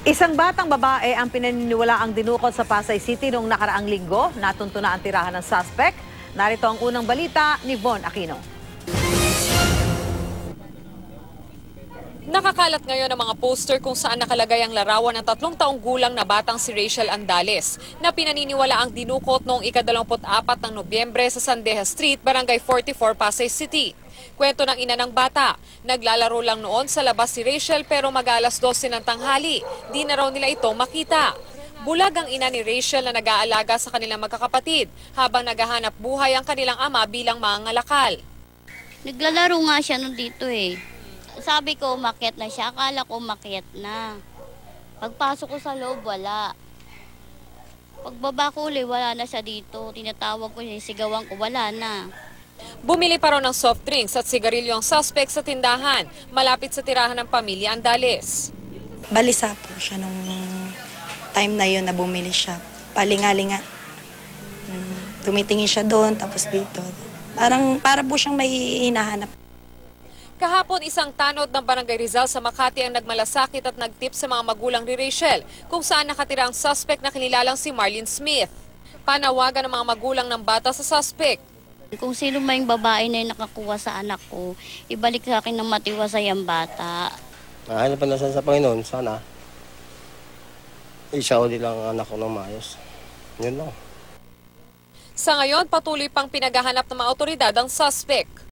Isang batang babae ang pinaniniwalaang dinukot sa Pasay City noong nakaraang linggo. Natunto na ang tirahan ng suspect. Narito ang unang balita ni Von Aquino. Nakakalat ngayon ang mga poster kung saan nakalagay ang larawan ng 3 taong gulang na batang si Rachel Andales na pinaniniwala ang dinukot noong ika-24 ng Nobyembre sa Sandeja Street, Barangay 44, Pasay City. Kwento ng ina ng bata, naglalaro lang noon sa labas si Rachel pero mag-alas 12 ng tanghali. Di na raw nila ito makita. Bulag ang ina ni Rachel na nag-aalaga sa kanilang magkakapatid habang naghahanap buhay ang kanilang ama bilang mangangalakal. Naglalaro nga siya nun dito eh. Sabi ko umakyat na siya, akala ko umakyat na. Pagpasok ko sa loob, wala. Pagbaba ko ulit, wala na siya dito. Tinatawag ko siya, sigawan ko, wala na. Bumili pa raw ng soft drinks at sigarilyo ang suspect sa tindahan, malapit sa tirahan ng pamilya Andales. Balisa po siya nung time na yun na bumili siya. Palingalinga. Tumitingin siya doon, tapos dito. Para po siyang may hinahanap. Kahapon, isang tanod ng Barangay Rizal sa Makati ang nagmalasakit at nagtip sa mga magulang ni Rachel kung saan nakatira ang suspect na kinilalang si Marlene Smith. Panawagan ng mga magulang ng bata sa suspect. Kung sino man yung babae na yung nakakuha sa anak ko, ibalik sa akin ng matiwasay ang bata. Hanapan na sa Panginoon, sana. Isauli lang ang anak ko ng maayos. Yun lang. Sa ngayon, patuloy pang pinaghahanap ng mga otoridad ang suspect.